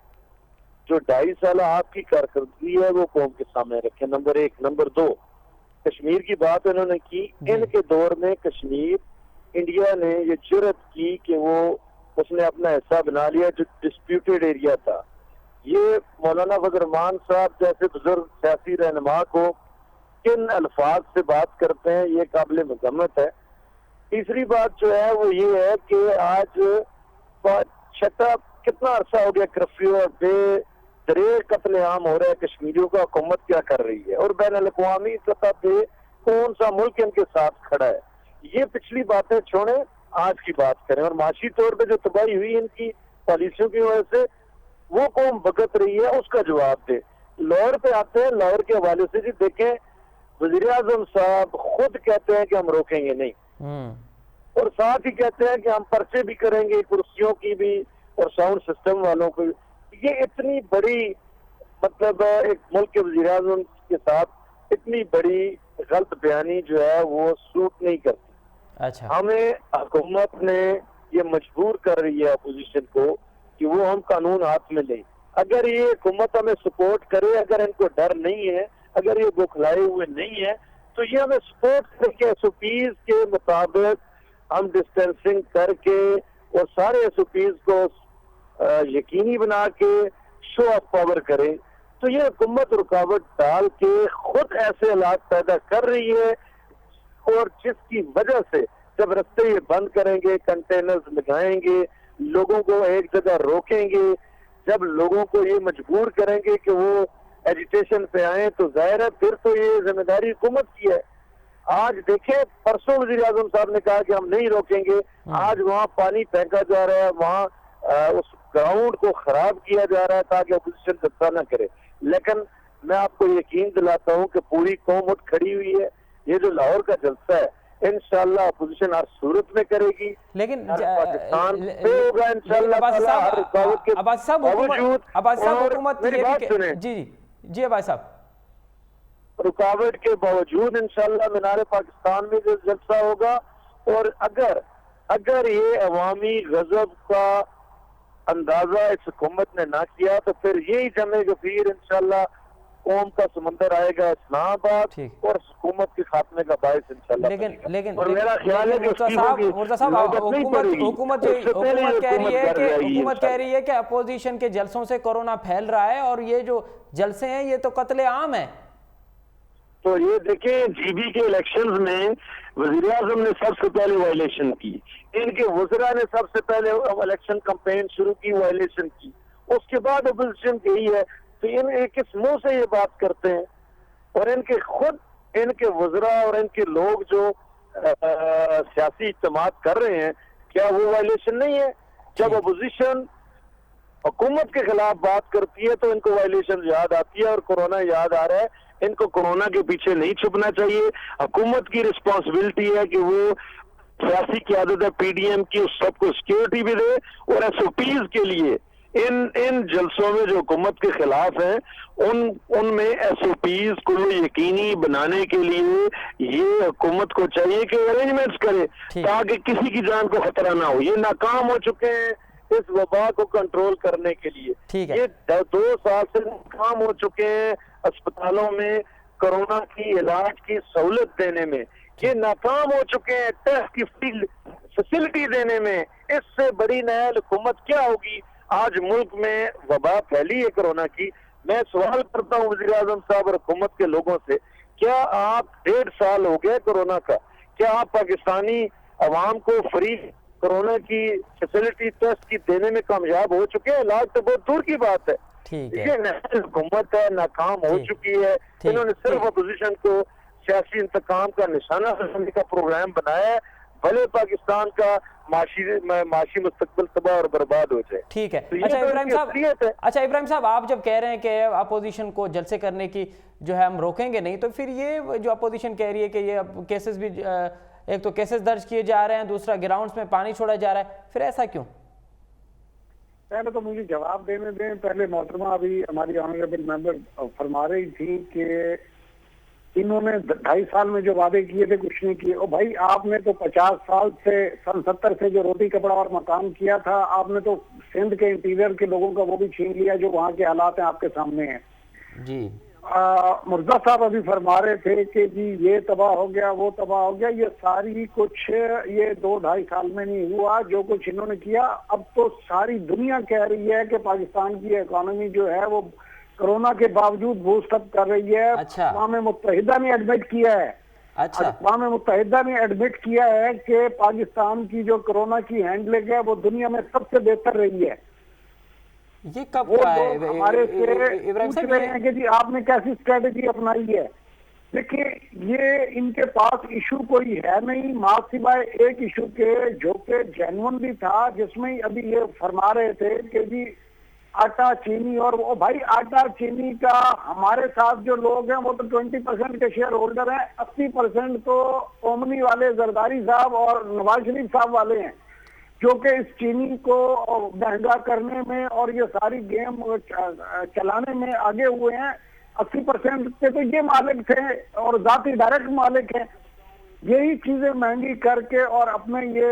जो 2.5 साल आपकी कारकर्दगी है वो कौम के सामने रखें, नंबर 1। नंबर 2, कश्मीर की बात उन्होंने की। इनके दौर में कश्मीर, इंडिया ने ये जुर्रत की कि वो उसने अपना हिस्सा बना लिया जो डिस्प्यूटेड एरिया था। ये मौलाना फजल रहमान साहब जैसे बुजुर्ग सियासी रहनुमा को किन अल्फाज से बात करते हैं, ये काबिल मजम्मत है। तीसरी बात जो है वो ये है कि आज छठा कितना अरसा हो गया कर्फ्यू और बेदरेर कत्लेआम हो रहा है कश्मीरियों का, हुकूमत क्या कर रही है और बैन अल-अक़वामी सतह पे कौन सा मुल्क इनके साथ खड़ा है। ये पिछली बातें छोड़ें, आज की बात करें। और माशी तौर पे जो तबाही हुई इनकी पॉलिसियों की वजह से, वो कौम भगत रही है, उसका जवाब दे। लाहौर पे आते हैं, लाहौर के हवाले से जी देखें, वज़ीर आज़म साहब खुद कहते हैं कि हम रोकेंगे नहीं, और साथ ही कहते हैं कि हम पर्चे भी करेंगे, कुर्सियों की भी और साउंड सिस्टम वालों को। ये इतनी बड़ी, मतलब एक मुल्क के वज़ीर आज़म के साथ इतनी बड़ी गलत बयानी जो है वो सूट नहीं करती। अच्छा, हमें हुकूमत ने ये मजबूर कर रही है अपोजिशन को कि वो हम कानून हाथ में लें। अगर ये हुकूमत हमें सपोर्ट करे, अगर इनको डर नहीं है, अगर ये बौखलाए हुए नहीं है, तो ये हमें सपोर्ट करके एसओपीज के मुताबिक हम डिस्टेंसिंग करके और सारे एसओपीज को यकीनी बना के शो ऑफ पावर करें। तो ये हुकूमत रुकावट डाल के खुद ऐसे हालात पैदा कर रही है, और जिसकी वजह से जब रास्ते ये बंद करेंगे, कंटेनर्स लगाएंगे, लोगों को एक जगह रोकेंगे, जब लोगों को ये मजबूर करेंगे कि वो एजिटेशन पे आए, तो जाहिर है फिर तो ये जिम्मेदारी हुकूमत की है। आज देखें, परसों वज़ीर आज़म साहब ने कहा कि हम नहीं रोकेंगे, आज वहाँ पानी फेंका जा रहा है, वहाँ उस ग्राउंड को खराब किया जा रहा है ताकि अपोजिशन जत्था न करे। लेकिन मैं आपको यकीन दिलाता हूँ कि पूरी कौम उठ खड़ी हुई है। ये जो लाहौर का जलसा है, इंशाल्लाह अपोजिशन हर सूरत में करेगी, लेकिन पाकिस्तान पे होगा इंशाल्लाह। अब्बास साहब हुकूमत मेरी बात सुने जी जी अब्बास साहब, रुकावट के बावजूद इंशाल्लाह मीनार पाकिस्तान में जो जलसा होगा, और अगर ये अवामी गजब का अंदाजा इस हुकूमत ने ना किया तो फिर यही जमे गफीर इंशाल्लाह कौम का समंदर आएगा इस्लामाबाद, और हुकूमत के खात्मे का बायस इंशाल्लाह। लेकिन और मेरा ख्याल है कि हुकूमत कह रही है कि अपोजिशन के जलसों से कोरोना फैल रहा है, और ये जो जलसे हैं ये तो कत्ले-आम है। तो ये देखें, जीबी के इलेक्शंस में वज़ीर आज़म ने सबसे पहले वायलेशन की, इनके वज़रा ने सबसे पहले इलेक्शन कैंपेन शुरू की, वायलेशन की, उसके बाद अपोजिशन यही है। तो इन किस मुंह से ये बात करते हैं? और इनके खुद इनके वज़रा और इनके लोग जो सियासी इज्तिमा कर रहे हैं, क्या वो वायलेशन नहीं है? जब अपोजिशन हुकूमत के खिलाफ बात करती है तो इनको वायलेशन याद आती है और कोरोना याद आ रहा है। इनको कोरोना के पीछे नहीं छुपना चाहिए। हुकूमत की रिस्पॉन्सिबिलिटी है कि वो सियासी क़यादत है पीडीएम की, उस सबको सिक्योरिटी भी दे, और एसओपीज के लिए इन जलसों में जो हुकूमत के खिलाफ है उनमें एसओपीज को यकीनी बनाने के लिए ये हुकूमत को चाहिए कि अरेंजमेंट्स करे ताकि किसी की जान को खतरा ना हो। ये नाकाम हो चुके हैं इस वबा को कंट्रोल करने के लिए। ये 2 साल से नाकाम हो चुके हैं अस्पतालों में कोरोना की इलाज की सहूलत देने में, ये नाकाम हो चुके हैं टेस्ट की फैसिलिटी देने में। इससे बड़ी नया हुकूमत क्या होगी? आज मुल्क में वबा फैली है कोरोना की। मैं सवाल करता हूँ वज़ीर आज़म साहब और हुकूमत के लोगों से, क्या आप 1.5 साल हो गए कोरोना का, क्या आप पाकिस्तानी अवाम को फ्री कोरोना की फैसिलिटी टेस्ट की देने में कामयाब हो चुके हैं? इलाज तो बहुत दूर की बात है। ये हुकूमत है, नाकाम हो चुकी है। इन्होंने सिर्फ अपोजिशन को सियासी इंतकाम का निशाना बनाने का प्रोग्राम बनाया है, भले पाकिस्तान का माशी मुस्तकबिल तबाह और बर्बाद हो जाए। ठीक है। तो ये अच्छा तो इब्राहिम इनकी साहब, असलियत है। अच्छा इब्राहिम साहब, आप जब कह रहे हैं कि अपोजिशन को जलसे करने की जो है हम रोकेंगे नहीं, तो फिर ये जो अपोजिशन कह रही है कि ये अब केसेस भी एक तो केसेस दर्ज किए जा रहे हैं, दूसरा ग्राउंड्स में पानी छोड़ा जा रहा है, फिर ऐसा क्यों? पहले तो मुझे जवाब देने दें। पहले मोहतरमा अभी हमारी ऑनरेबल मेंबर फरमा रही थी कि इन्होंने 2.5 साल में जो वादे किए थे कुछ नहीं किए। और भाई आपने तो 50 साल से, सन 70 से जो रोटी कपड़ा और मकान किया था, आपने तो सिंध के इंटीरियर के लोगों का वो भी छीन लिया जो वहाँ के हालात हैं आपके सामने हैं जी। मुर्जा साहब अभी फरमा रहे थे कि जी ये तबाह हो गया, वो तबाह हो गया। ये सारी कुछ ये 2-2.5 साल में नहीं हुआ जो कुछ इन्होंने किया। अब तो सारी दुनिया कह रही है कि पाकिस्तान की इकोनॉमी जो है वो कोरोना के बावजूद बूस्ट अप कर रही है। अच्छा। अक़वाम मुत्तहिदा ने एडमिट किया है। अच्छा। अक़वाम मुत्तहिदा ने एडमिट किया है कि पाकिस्तान की जो कोरोना की हैंडलिंग है वो दुनिया में सबसे बेहतर रही है। ये कब वो का है लोग हमारे से इब्राहिम पूछ साहब? रहे हैं कि जी आपने कैसी स्ट्रेटेजी अपनाई है। देखिए ये इनके पास इशू कोई है नहीं, माँ सिवाय एक इशू के जो कि जेन्युइन भी था, जिसमें अभी ये फरमा रहे थे कि जी आटा चीनी, और वो भाई आटा चीनी का हमारे साथ जो लोग हैं वो तो 20% के शेयर होल्डर हैं। 80% तो ओमनी वाले जरदारी साहब और नवाज शरीफ साहब वाले हैं जो कि इस चीनी को महंगा करने में और ये सारी गेम चलाने में आगे हुए हैं। 80% के तो ये मालिक थे और जाती डायरेक्ट मालिक हैं। यही चीजें महंगी करके और अपने ये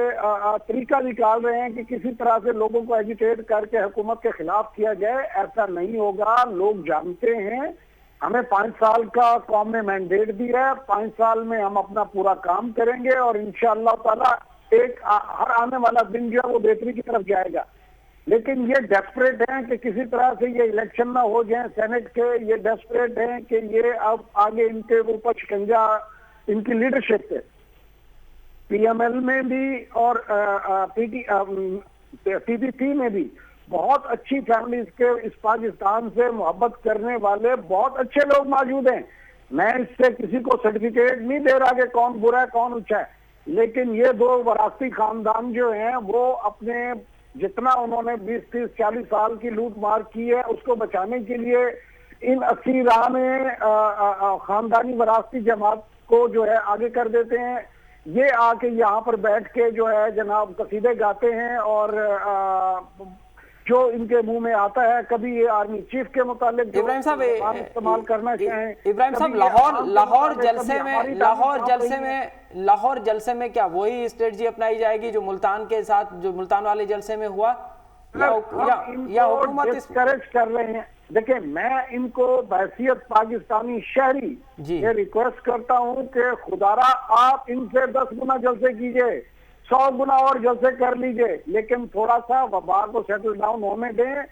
तरीका निकाल रहे हैं कि किसी तरह से लोगों को एजिटेट करके हुकूमत के खिलाफ किया जाए। ऐसा नहीं होगा। लोग जानते हैं हमें 5 साल का कौम ने मैंडेट दिया है, 5 साल में हम अपना पूरा काम करेंगे और इंशाअल्लाह ताला एक हर आने वाला दिन जो है वो बेहतरी की तरफ जाएगा। लेकिन ये डेस्परेट हैं कि किसी तरह से ये इलेक्शन ना हो जाए सेनेट के। ये डेस्परेट हैं कि ये अब आगे इनके ऊपर शिकंजा इनकी लीडरशिप पे पीएमएल में भी और पीपीपी में भी बहुत अच्छी फैमिलीज के इस पाकिस्तान से मोहब्बत करने वाले बहुत अच्छे लोग मौजूद हैं। मैं इससे किसी को सर्टिफिकेट नहीं दे रहा कि कौन बुरा है कौन अच्छा है, लेकिन ये 2 वरासती खानदान जो हैं वो अपने जितना उन्होंने 20-30-40 साल की लूट मार की है उसको बचाने के लिए इन 80 राह में खानदानी वरासती जमात को जो है आगे कर देते हैं। ये आके यहाँ पर बैठ के जो है जनाब कसीदे गाते हैं और जो इनके मुंह में आता है, कभी ये आर्मी चीफ के मुतालिक इब्राहिम साहब इस्तेमाल करना चाहें। इब्राहिम साहब लाहौर जलसे में क्या वही स्ट्रेटजी अपनाई जाएगी जो मुल्तान के साथ, जो मुल्तान वाले जलसे में हुआ, या हुकूमत डिस्करेज कर रहे हैं? देखिए मैं इनको बहैसियत पाकिस्तानी शहरी ये रिक्वेस्ट करता हूं कि खुदारा आप इनसे 10 गुना जलसे कीजिए, 100 गुना और जलसे कर लीजिए, लेकिन थोड़ा सा वबा को सेटल डाउन होने दें,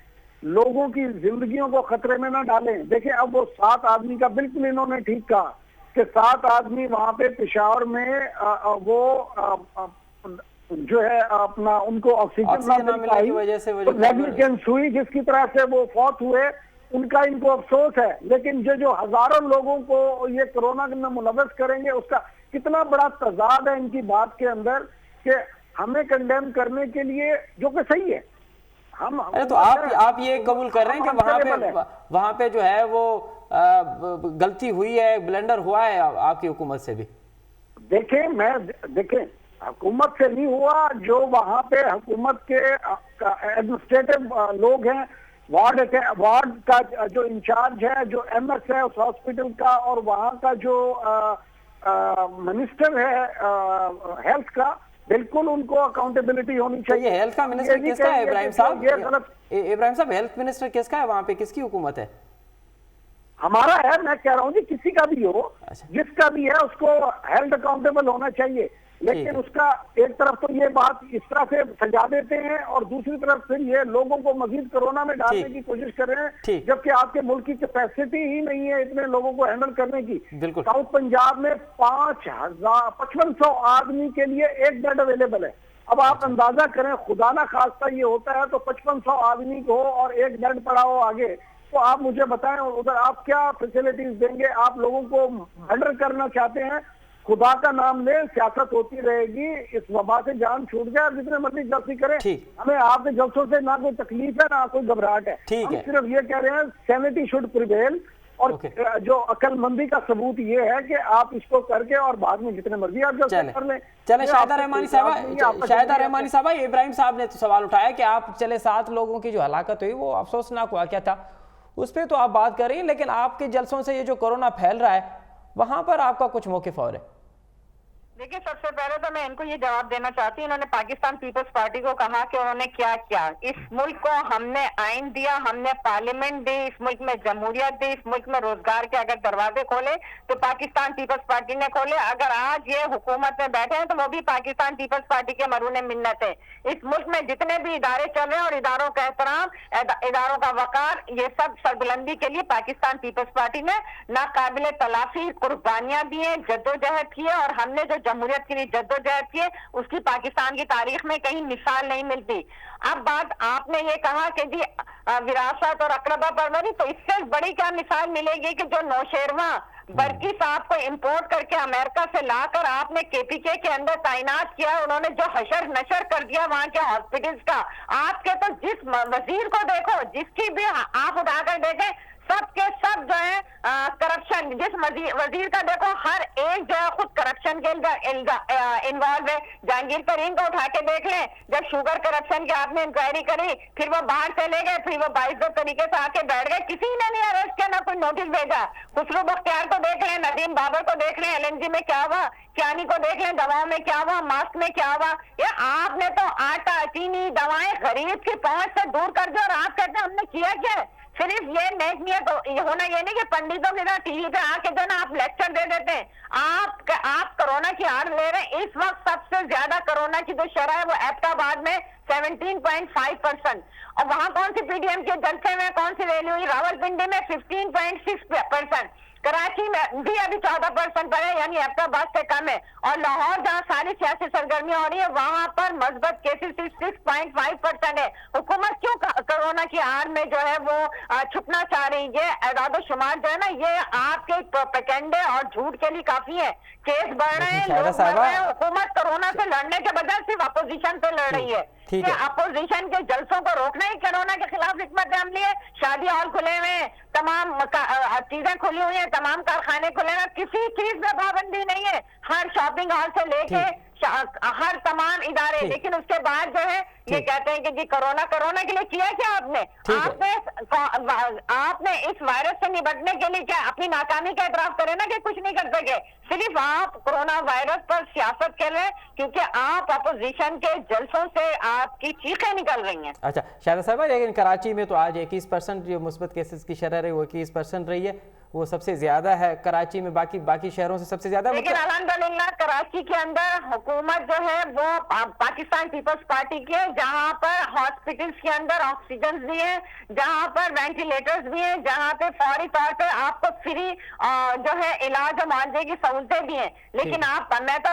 लोगों की जिंदगियों को खतरे में ना डालें। देखिए अब वो 7 आदमी का बिल्कुल इन्होंने ठीक कहा कि 7 आदमी वहां पे पेशावर में वो जो है अपना उनको ऑक्सीजन ना मिलने की वजह से नेग्लिजेंस हुई, जिसकी तरह से वो फौत हुए, उनका इनको अफसोस है। लेकिन जो हजारों लोगों को ये कोरोना में मुलव्वस करेंगे उसका कितना बड़ा तजाद है इनकी बात के अंदर कि हमें कंडेम करने के लिए, जो कि सही है। हम तो आप ये कबूल कर रहे हैं कि वहां पे जो है वो गलती हुई है, ब्लेंडर हुआ है आपकी हुकूमत से भी? देखें हुकूमत से नहीं हुआ, जो वहां पे हुकूमत के एडमिनिस्ट्रेटिव लोग हैं, वार्ड का जो इंचार्ज है, जो एमएस है उस हॉस्पिटल का, और वहां का जो मिनिस्टर है हेल्थ का, बिल्कुल उनको अकाउंटेबिलिटी होनी चाहिए। तो ये हेल्थ का मिनिस्टर किसका है इब्राहिम साहब? इब्राहिम साहब हेल्थ मिनिस्टर किसका है वहां पे, किसकी हुकूमत है? हमारा है। मैं कह रहा हूँ जी किसी का भी हो, जिसका भी है उसको हेल्थ अकाउंटेबल होना चाहिए। लेकिन उसका एक तरफ तो ये बात इस तरह से सजा देते हैं और दूसरी तरफ फिर ये लोगों को मजीद कोरोना में डालने की कोशिश कर रहे हैं, जबकि आपके मुल्क की कैपेसिटी ही नहीं है इतने लोगों को हैंडल करने की। साउथ पंजाब में 5500 आदमी के लिए एक बेड अवेलेबल है। अब आप अंदाजा करें, खुदा ना खास्ता ये होता है तो 5500 आदमी को और एक बेड पड़ा हो आगे, तो आप मुझे बताएं उधर आप क्या फैसिलिटीज देंगे? आप लोगों को मर्डर करना चाहते हैं, खुदा का नाम ले, सियासत होती रहेगी, इस वबा से जान छूट जाए, जितने मर्जी जल्दी करें। हमें आपके जलसों से ना कोई तकलीफ है ना कोई घबराहट है। हम सिर्फ ये कह रहे हैं सैनिटी शुड प्रिवेल, और जो अक्लमंदी का सबूत ये है कि आप इसको करके और बाद में जितने मर्जी आप जल्दी कर लें। चले शाहिदा रहमानी साहबा, इब्राहिम साहब ने तो सवाल उठाया कि आप चले 7 लोगों की जो हलाकत हुई वो अफसोसनाक वाकया था, उस पर तो आप बात कर रही हैं, लेकिन आपके जलसों से ये जो कोरोना फैल रहा है वहां पर आपका कुछ मौक़िफ़ और है? देखिए, सबसे पहले तो मैं इनको ये जवाब देना चाहती हूँ, इन्होंने पाकिस्तान पीपल्स पार्टी को कहा कि उन्होंने क्या किया। इस मुल्क को हमने आइन दिया, हमने पार्लियामेंट दी, इस मुल्क में जमहूरियत दी, इस मुल्क में रोजगार के अगर दरवाजे खोले तो पाकिस्तान पीपल्स पार्टी ने खोले। अगर आज ये हुकूमत में बैठे हैं तो वो भी पाकिस्तान पीपल्स पार्टी के मरूने मिन्नत है। इस मुल्क में जितने भी इदारे चल रहे हैं और इदारों का एहतराम, इदारों का वकार, ये सब सरबुलंदी के लिए पाकिस्तान पीपल्स पार्टी ने नाकाबिले तलाफी कुर्बानियां दी है, जद्दोजहद की है, और हमने जो जमहूरियत के लिए जद्दोजहद की है उसकी पाकिस्तान की तारीख में कहीं मिसाल नहीं मिलती। अब बात आपने ये कहा कि जी विरासत और अकरबा परवरी, तो इससे बड़ी क्या मिसाल मिलेगी कि जो नौशेरवा बर्की साहब को इंपोर्ट करके अमेरिका से लाकर आपने केपीके के अंदर तैनात किया, उन्होंने जो हशर नशर कर दिया वहां के हॉस्पिटल्स का। आपके तो जिस वजीर को देखो, जिसकी भी आप उठाकर देखें, सब के सब जो है करप्शन, जिस वजीर का देखो हर एक जो है खुद करप्शन के इन्वॉल्व है। जहांगीर तरीन को उठा के देख लें, जब शुगर करप्शन की आपने इंक्वायरी करी, फिर वो बाहर चले गए, फिर वो 22 तरीके से आके बैठ गए, किसी ने नहीं अरेस्ट किया, ना कोई नोटिस भेजा। खुसरो बख्तियार को देख लें, नदीम बाबर को देख लें, LNG में क्या हुआ, कियानी को देख लें, दवाओं में क्या हुआ, मास्क में क्या हुआ। ये आपने तो आटा, चीनी, दवाएं गरीब की पहुंच से दूर कर दी, और आप कहते हैं हमने किया क्या? सिर्फ ये नेक नियत होना ये नहीं कि पंडितों के साथ टीवी पे आके जो ना आप लेक्चर दे देते हैं। आप कोरोना की आड़ ले रहे हैं। इस वक्त सबसे ज्यादा कोरोना की जो शरह है वो एबटाबाद में 17.5%, और वहां कौन सी PDM के जलसे में कौन सी रैली हुई? रावलपिंडी में 15.6%, कराची में भी अभी 14% पर है, यानी एबटाबाद से कम है। और लाहौर जहाँ सारी सियासी सरगर्मियां हो रही है वहां पर मस्बत केसेस 6.5% है। हुकूमत क्यों कोरोना की आड़ में जो है वो छुपना चाह रही है? एदाद शुमार जो है ना, ये आपके प्रोपेगेंडे और झूठ के लिए काफी है। केस बढ़ रहे हैं, लोग मर रहे हैं, हुकूमत कोरोना से लड़ने के बजाय सिर्फ अपोजिशन से लड़ रही है। अपोजिशन के जलसों को रोकना ही कोरोना के खिलाफ हिकमत अमली है। शादी हॉल खुले हुए हैं, तमाम चीजें खुली हुई है, तमाम कारखाने खुले हैं, किसी चीज में पाबंदी नहीं है, हर शॉपिंग हॉल से लेके हर तमाम इदारे। लेकिन उसके बाद जो है ये कहते हैं कि जी कोरोना के लिए किया क्या आपने इस वायरस से निपटने के लिए क्या अपनी नाकामी का एतराफ करें ना कि कुछ नहीं कर सके। सिर्फ आप कोरोना वायरस पर सियासत कर रहे हैं क्योंकि आप अपोजिशन के जलसों से आपकी चीखें निकल रही हैं। अच्छा शाहिदा साहबा, लेकिन कराची में तो आज 21% जो मुस्बत केसेस की शरह रही वो 21% रही है, वो सबसे ज्यादा है कराची में, बाकी शहरों से सबसे ज्यादा। लेकिन अल्हम्दुलिल्लाह कराची के अंदर हुकूमत जो है वो पाकिस्तान पीपल्स पार्टी की है, जहां पर हॉस्पिटल्स के अंदर ऑक्सीजन भी है, जहां पर वेंटिलेटर्स भी हैं, जहां पे फौरी तौर पे आपको फ्री जो है इलाज और मुआवजे की सहूलतें भी हैं। लेकिन मैं तो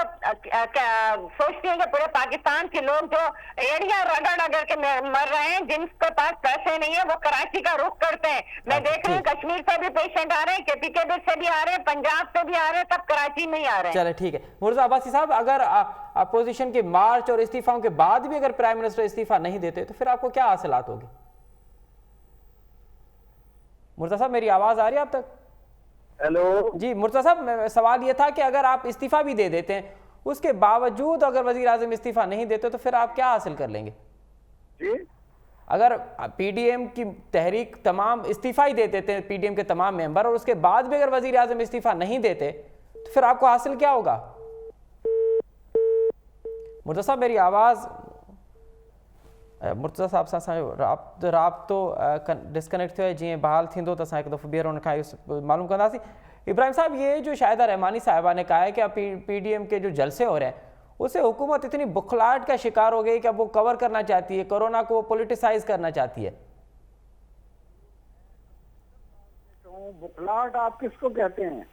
सोचती हूँ कि पूरे पाकिस्तान के लोग जो एरिया रगड़ के मर रहे हैं, जिनके पास पैसे नहीं है, वो कराची का रुख करते हैं। मैं देख रही हूँ कश्मीर से भी पेशेंट आ रहे हैं, केपीके से भी आ रहे हैं, पंजाब से भी आ रहे हैं, तब कराची नहीं आ रहे हैं। चले ठीक है मुर्जा अब्बासी साहब, अगर अपोजिशन के मार्च और इस्तीफाओं के बाद भी अगर प्राइम मिनिस्टर इस्तीफा नहीं देते तो फिर आपको क्या हासिलात होगी? मुर्जा साहब मेरी आवाज आ रही है आप तक? हेलो जी मुर्जा साहब, सवाल ये था कि अगर आप इस्तीफा भी दे देते हैं, उसके बावजूद अगर वजीर आजम इस्तीफा नहीं देते तो फिर आप क्या हासिल कर लेंगे? जी अगर PDM की तहरीक तमाम इस्तीफा ही दे देते हैं, PDM के तमाम मेंबर, और उसके बाद भी अगर वजीर आजम इस्तीफा नहीं देते तो फिर आपको हासिल क्या होगा? मुर्तज़ा साहब मेरी आवाज़, मुर्तज़ा साहब सां राब्तो डिस्कनेक्ट थियो जीअं बहाल थींदो त असां हिकु दफ़ो ॿीहर हुन खां इहो मालूम कंदासीं। इब्राहिम साहब, ये जो शाहिदा रहमानी साहिबा ने कहा है कि PDM के जो जलसे हो रहे हैं उससे हुकूमत इतनी बुखलाहट का शिकार हो गई कि अब वो कवर करना चाहती है, कोरोना को पॉलिटिसाइज करना चाहती है। तो बुखलाहट आप किसको कहते हैं?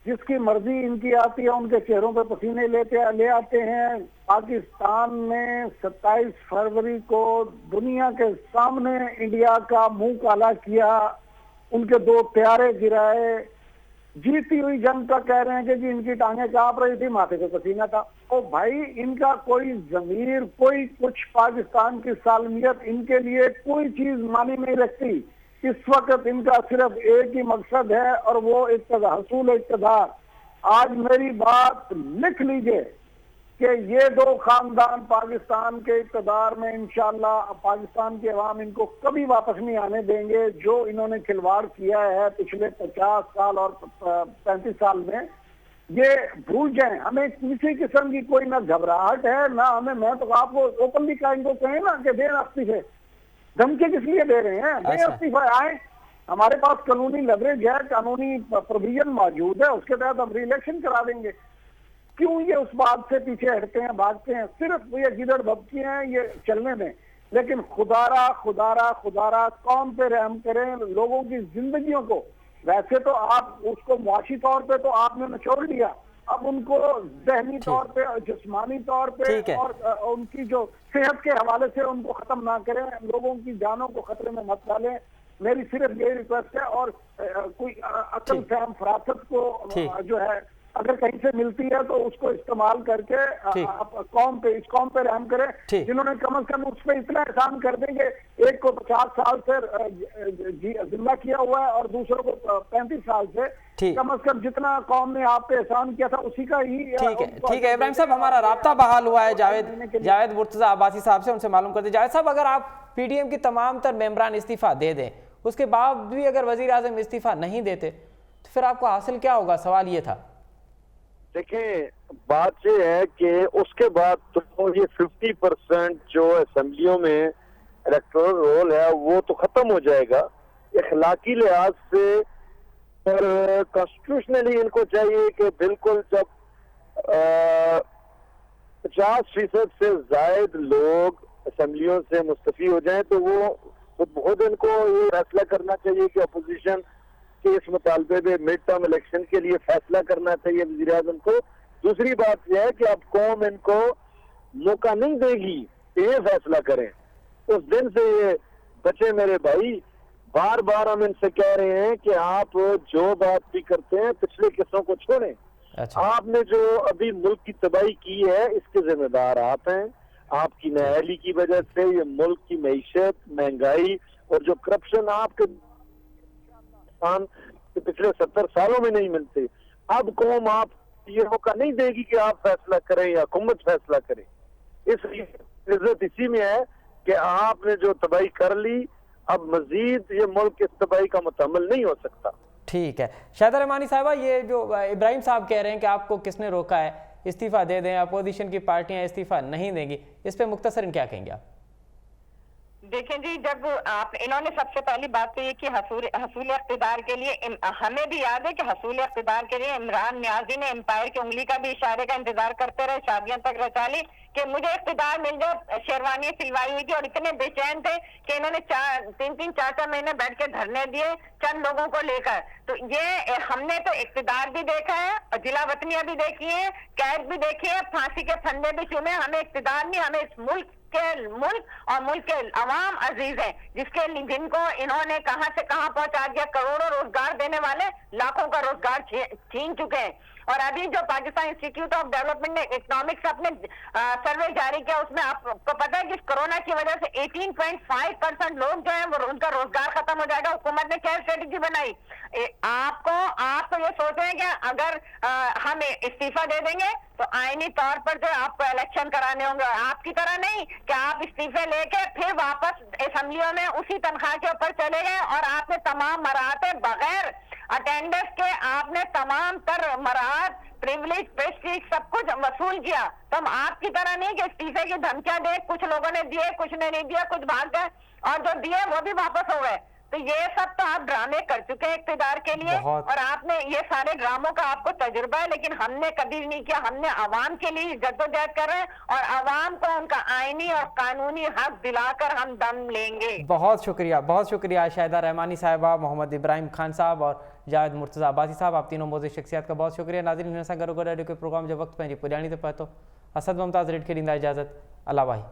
जिसकी मर्जी इनकी आती है उनके चेहरों पे पसीने ले आते हैं। पाकिस्तान ने 27 फरवरी को दुनिया के सामने इंडिया का मुंह काला किया, उनके 2 प्यारे गिराए। जीती हुई जंग का कह रहे हैं कि जी इनकी टांगें कांप रही थी, माथे पे पसीना था। ओ भाई, इनका कोई जमीर, कोई कुछ, पाकिस्तान की सालमियत इनके लिए कोई चीज मानी नहीं रखती। इस वक्त इनका सिर्फ एक ही मकसद है और वो हसूल इक़्तिदार। आज मेरी बात लिख लीजिए कि ये 2 खानदान पाकिस्तान के इक़्तिदार में इंशाअल्लाह पाकिस्तान के अवाम इनको कभी वापस नहीं आने देंगे। जो इन्होंने खिलवाड़ किया है पिछले 50 साल और 35 साल में, ये भूल जाएं। हमें किसी किस्म की कोई ना घबराहट है ना हमें। मैं तो आपको ओपनली इनको कहें ना कि देर इस्तीफे, धमकी किस लिए दे रहे हैं? देर इस्तीफा आए, हमारे पास कानूनी लेवरेज है, कानूनी प्रोविजन मौजूद है, उसके तहत हम री-इलेक्शन करा देंगे। क्यों ये उस बात से पीछे हटते हैं, भागते हैं? सिर्फ ये गिदड़ भपकी हैं, ये चलने दें। लेकिन खुदारा खुदारा खुदारा कौम पे रहम करें, लोगों की जिंदगियों को। वैसे तो आप उसको मुआशी तौर पे तो आपने निचोड़ लिया, अब उनको ज़हनी तौर पे, जिस्मानी तौर पे और उनकी जो सेहत के हवाले से उनको खत्म ना करें, लोगों की जानों को खतरे में मत डालें। मेरी सिर्फ यही रिक्वेस्ट है। और कोई अकल फहम फरासत को जो है अगर कहीं से मिलती है तो उसको इस्तेमाल करके आप इस कौम पे रहम करें, जिन्होंने कम से कम उस पर इतना एहसान कर देंगे। एक को 50 साल से जिम्मा किया हुआ है और दूसरों को 35 साल से। कम से कम जितना कौम ने आप पे एहसान किया था उसी का ही। ठीक है इब्राहिम साहब, हमारा राब्ता बहाल हुआ है जावेद मुर्तजा अब्बासी साहब से, उनसे मालूम कर दे। जावेद साहब, अगर आप पीडीएम की तमाम तर मेंबरान इस्तीफा दे दें, उसके बाद भी अगर वजीर आजम इस्तीफा नहीं देते तो फिर आपको हासिल क्या होगा? सवाल ये था। देखें, बात ये है कि उसके बाद तो ये 50% जो असेंबलियों में इलेक्टोरल रोल है वो तो खत्म हो जाएगा इखलाकी लिहाज से। और कॉन्स्टिट्यूशनली इनको चाहिए कि बिल्कुल जब 50% से जायद लोग असेंबलियों से मुस्तफी हो जाएं तो वो खुद इनको ये फैसला करना चाहिए कि अपोजिशन के इस मुतालबे में मिड टर्म इलेक्शन के लिए फैसला करना चाहिए वज़ीर आज़म को। दूसरी बात यह है कि अब कौम इनको मौका नहीं देगी ये फैसला करें। उस दिन से ये बचे मेरे भाई, बार बार हम इनसे कह रहे हैं कि आप जो बात भी करते हैं पिछले किस्सों को छोड़ें। आपने जो अभी मुल्क की तबाही की है इसके जिम्मेदार आप हैं। आपकी नाअहली की वजह से ये मुल्क की मईशत, महंगाई और जो करप्शन आपके पिछले 70 सालों में नहीं मिलते। अब कौम आप ये मौका नहीं देगी कि आप फैसला करें या हुकूमत फैसला करे। इसलिए इज्जत इसी में है कि आपने जो तबाही कर ली, अब मजीद ये मुल्क इस तबाही का मुतहम्मिल नहीं हो सकता। ठीक है शाहिदा रहमानी साहिबा, ये जो इब्राहिम साहब कह रहे हैं कि आपको किसने रोका है, इस्तीफा दे दें, अपोजिशन की पार्टियां इस्तीफा नहीं देंगी, इस पे मुख्तसरन क्या कहेंगे आप? देखें जी, जब आप इन्होंने सबसे पहली बात तो ये कि हसूल इक़्तिदार के लिए हमें भी याद है कि हसूल इक़्तिदार के लिए इमरान नियाजी ने एम्पायर की उंगली का भी इशारे का इंतजार करते रहे, शादियां तक रचा ली कि मुझे इक़्तिदार मिल जाए। शेरवानी सिलवाई हुई थी और इतने बेचैन थे कि इन्होंने 3-4 महीने बैठ के धरने दिए चंद लोगों को लेकर। तो ये हमने तो इक़्तिदार भी देखा है, जिला वतनियां भी देखी है, कैद भी देखी है, फांसी के फंदे भी चूमे। हमें इक़्तिदार नहीं, हमें इस मुल्क और मुल्क के अवाम अजीज है, जिनको इन्होंने कहां से कहां पहुंचा दिया। करोड़ों रोजगार देने वाले लाखों का रोजगार छीन चुके हैं। और अभी जो पाकिस्तान इंस्टीट्यूट ऑफ डेवलपमेंट ने इकोनॉमिक्स अपने सर्वे जारी किया, उसमें आपको पता है कि कोरोना की वजह से 18.5% लोग जो है वो उनका रोजगार खत्म हो जाएगा। हुकूमत ने क्या स्ट्रेटेजी बनाई? आपको ये सोच रहे हैं कि अगर हम इस्तीफा दे देंगे तो आईनी तौर पर जो आपको इलेक्शन कराने होंगे। आपकी तरह नहीं कि आप इस्तीफे लेके फिर वापस असेंबलियों में उसी तनख्वाह के ऊपर चले गए और आपने तमाम मराहत बगैर अटेंडेंस के आपने तमाम तर मराहत, प्रिविलेज, प्रेस्टीज सब कुछ वसूल किया। तो हम आपकी तरह नहीं कि इस्तीफे की धमकियां दे, कुछ लोगों ने दिए, कुछ ने नहीं दिया, कुछ भाग गए और जो दिए वो भी वापस हो गए। तो ये सब तो आप ड्रामे कर चुके हैं इक़्तिदार के लिए, बहुत। और आपने ये सारे ड्रामों का आपको तजुर्बा है, लेकिन हमने कभी नहीं किया। हमने आवाम के लिए जद्दोजहद कर रहे हैं और आवाम को उनका आईनी और कानूनी हक दिलाकर हम दम लेंगे। बहुत शुक्रिया शाहिदा रहमानी साहिबा, मोहम्मद इब्राहिम खान साहब और जावेद मुर्तज़ा अब्बासी साहब, आप तीनों मौजूद शख्सियत का बहुत शुक्रिया। नाज़रीन, हिन सां गॾो गॾु अॼु के प्रोग्राम जो वक़्तु पंहिंजी पुॼाणी ते पहुतो। असद मुमताज़ रेड खे ॾींदा इजाज़त। अल्लाह भाई।